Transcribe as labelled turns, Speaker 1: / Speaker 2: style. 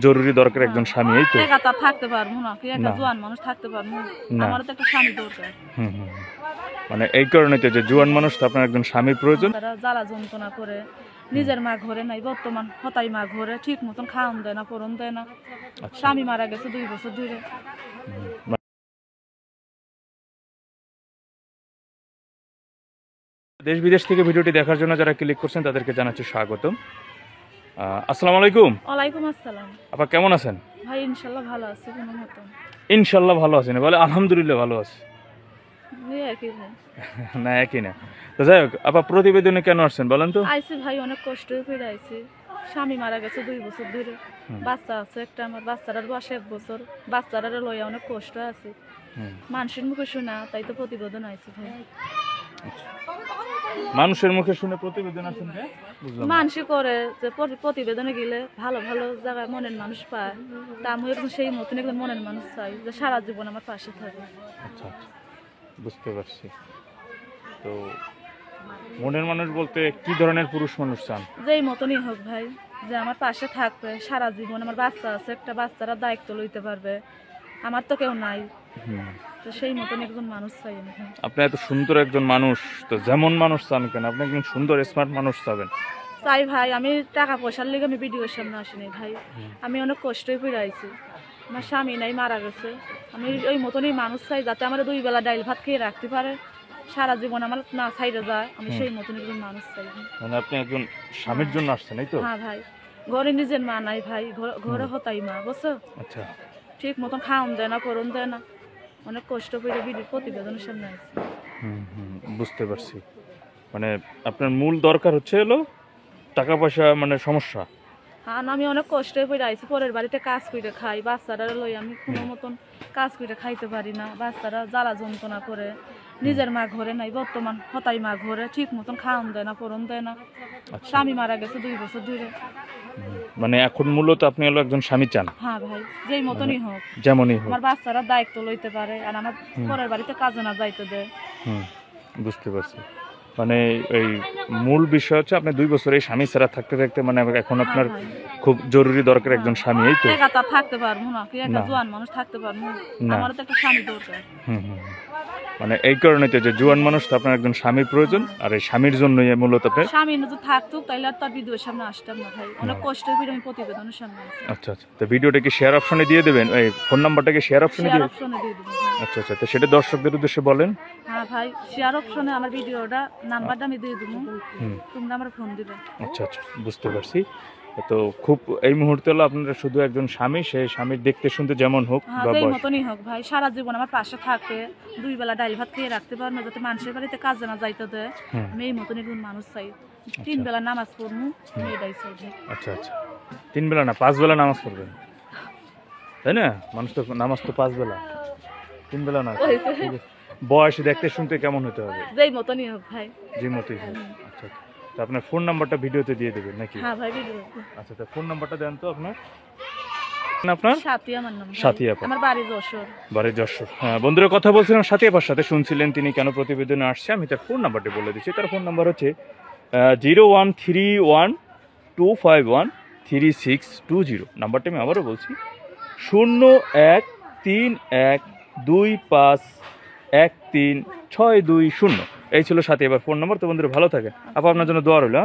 Speaker 1: জরুরি দরকার একজন স্বামী, এই তো
Speaker 2: একা তো থাকতে পারবো না, কি একটা জোয়ান মানুষ থাকতে পারবো না, আমারও তো একটা স্বামী দরকার।
Speaker 1: মানে এই কারণে তো যে জোয়ান মানুষ তো আপনার একজন স্বামীর প্রয়োজন।
Speaker 2: তারা জ্বালা যন্ত্রণা করে নিজের মা ঘরে নাই, বর্তমান হতাই মা ঘরে ঠিক মতন খাওয়ান দেয় না, পরন দেয় না। স্বামী মারা গেছে 2 বছর ধরে।
Speaker 1: দেশ বিদেশ থেকে ভিডিওটি দেখার জন্য যারা ক্লিক করছেন তাদেরকে জানাচ্ছি স্বাগতম। আসসালামু আলাইকুম।
Speaker 2: ওয়ালাইকুম আসসালাম।
Speaker 1: আপা কেমন আছেন?
Speaker 2: ভাই ইনশাল্লাহ ভালো আছে, কোনো মতন।
Speaker 1: ইনশাল্লাহ ভালো আছেন? বলে আলহামদুলিল্লাহ ভালো আছে।
Speaker 2: এই আর কি ভাই।
Speaker 1: না একই না। তো যাই হোক, আপা প্রতিবেদনে কেন আসছেন বলেন তো?
Speaker 2: আইছি ভাই, অনেক কষ্ট করে আইছি। স্বামী মারা গেছে 2 বছর ধরে, বাচ্চা আছে একটা, আমার বাচ্চাটার বয়স 1 বছর। বাচ্চাটার লইয়া অনেক কষ্ট আছে, মানুষের মুখে শোনা, তাই তো প্রতিবেদন আইছি ভাই।
Speaker 1: মানুষের মুখে শুনে প্রতিবেদন আসেন?
Speaker 2: মানুষ করে যে প্রতিবেদনে গেলে ভালো ভালো জায়গায় মনের মানুষ পায়, তা আমি একদম সেই মতন একদম মনের মানুষ চাই, যে সারা জীবন আমার পাশে থাকে।
Speaker 1: আচ্ছা আচ্ছা, বুঝতে পারছি। তো মনের মানুষ বলতে কি ধরনের পুরুষ মানুষ চান?
Speaker 2: যেই মতনই হোক ভাই, যে আমার পাশে থাকবে সারা জীবন। আমার বাচ্চা আছে একটা, বাচ্চারা দায়িত্ব লইতে পারবে, আমার তো কেউ নাই, তো সেই মতন একজন মানুষ চাই আমি।
Speaker 1: আপনি এত সুন্দর একজন মানুষ, তো যেমন মানুষ চান কেন? আপনি একজন সুন্দর স্মার্ট মানুষ চাবেন।
Speaker 2: চাই ভাই, আমি টাকা পয়সার লেগে আমি ভিডিওর সামনে আসিনি ভাই, আমি অনেক কষ্টই করে আইছি। আমার স্বামী নাই, মারা গেছে। আমি ওই মতনই মানুষ চাই, যাতে আমার 2 বেলা ডাইল ভাত খেয়ে রাখতে পারে, সারা জীবন আমার না ছাইড়ে যায়, আমি সেই মতন একজন মানুষ চাই।
Speaker 1: মানে আপনি একজন স্বামীর জন্য আসছেন, এই তো?
Speaker 2: হ্যাঁ ভাই, ঘরে নিজের মা নাই ভাই, ঘরে হতাই মা, বুঝছো?
Speaker 1: আচ্ছা,
Speaker 2: ঠিক মতন খাওয়ান দেয় না, পরন দেয় না, অনেক কষ্ট করে প্রতিবেদনের সামনে আসছে।
Speaker 1: বুঝতে পারছি। মানে আপনার মূল দরকার হচ্ছে হলো টাকা পয়সা, মানে সমস্যা।
Speaker 2: হ্যাঁ, আমি অনেক কষ্ট করে আইছি, পরের বাড়িতে কাজ করে খাই, বাচ্চারা লই আমি কোনো মতন কাজ করে খাইতে পারি না, বাচ্চারা জ্বালা যন্ত্রণা করে নিজের মা ঘরে নাই, বর্তমান হতাই মা ঘরে ঠিক মতন খাওয়ান দেয় না, পরন দেয় না। স্বামী মারা গেছে 2 বছর ধরে।
Speaker 1: মানে এখন মূলত আপনি হলো একজন স্বামী চান?
Speaker 2: হ্যাঁ ভাই, যেই মতনই হোক,
Speaker 1: যেমনই হোক,
Speaker 2: আমার বাচ্চারা দায়িত্ব লইতে পারে, আর আমার পরের বাড়িতে কাজে না যাইতে দেয়।
Speaker 1: বুঝতে পারছি। মানে এই মূল বিষয় হচ্ছে আপনি 2 বছর এই স্বামী ছাড়া থাকতে থাকতে, মানে এখন আপনার খুব জরুরি দরকার একজন স্বামী, এই তো?
Speaker 2: একা তো থাকতে পারবো না, কি একটা জোয়ান মানুষ থাকতে পারবো না, আমারও তো একটা স্বামী দরকার।
Speaker 1: মানে এই কারণে তো যে জোয়ান মানুষ তো আপনার একজন স্বামীর প্রয়োজন, আর এই স্বামীর জন্যই মূলত আপনি।
Speaker 2: স্বামী যদি থাকতো তাইলে আর তার ভিডিওর সামনে আসতাম না ভাই, অনেক কষ্ট করে আমি প্রতিবেদনের সামনে আসি।
Speaker 1: আচ্ছা আচ্ছা, তো ভিডিওটা কি শেয়ার অপশনে দিয়ে দেবেন? এই ফোন নাম্বারটাকে শেয়ার অপশনে দিয়ে
Speaker 2: দেবো।
Speaker 1: আচ্ছা আচ্ছা, তো সেটা দর্শকদের উদ্দেশ্যে বলেন।
Speaker 2: হ্যাঁ ভাই, শেয়ার অপশনে আমার ভিডিওটা নাম্বারটা আমি দিয়ে দেবো, তোমরা আমার ফোন দিবে।
Speaker 1: আচ্ছা আচ্ছা, বুঝতে পারছি। তো খুব এই মুহূর্তে হলো আপনারা শুধু একজন স্বামী, সেই স্বামীর দেখতে শুনতে যেমন হোক বা
Speaker 2: যেই মতনই হোক ভাই, সারা জীবন আমার পাশে থাকবে, 2 বেলা ডাইল ভাত খেয়ে রাখতে পারবে না, যাতে মানুষের বাড়িতে কাজে না যাইতে দেয়, আমি এই মতন একজন মানুষ চাই। 3 বেলা নামাজ পড়বো, আমি এটাই চাই ভাই।
Speaker 1: আচ্ছা আচ্ছা, 3 বেলা না 5 বেলা নামাজ পড়বেন, তাই না? মানুষ তো নামাজ তো 5 বেলা, 3 বেলা না। বয়স দেখতে শুনতে কেমন হতে হবে?
Speaker 2: যেই মতনই হোক ভাই,
Speaker 1: যে মতই হোক। আচ্ছা, তো আপনার ফোন নাম্বারটা ভিডিওতে দিয়ে দেবেন নাকি?
Speaker 2: হ্যাঁ ভাই, ভিডিও।
Speaker 1: আচ্ছা, তো ফোন নাম্বারটা দেন তো আপনার। আপনার
Speaker 2: সাথী, আমার নাম
Speaker 1: সাথী আপা,
Speaker 2: আমার বাড়ি যশোর।
Speaker 1: বাড়ি যশোর। হ্যাঁ বন্ধুরা, কথা বলছিলাম সাথী আপার সাথে, শুনছিলেন তিনি কেন প্রতিবেদনে আসছে। আমি তার ফোন নাম্বারটা বলে দিচ্ছি। তার ফোন নাম্বার হচ্ছে 01312513620। নাম্বারটা আমি আবারও বলছি, 013125136220। এই ছিল সাথী আবার ফোন নাম্বার। তো বন্ধুরা ভালো থাকেন, আপা আপনার জন্য দোয়া রইল।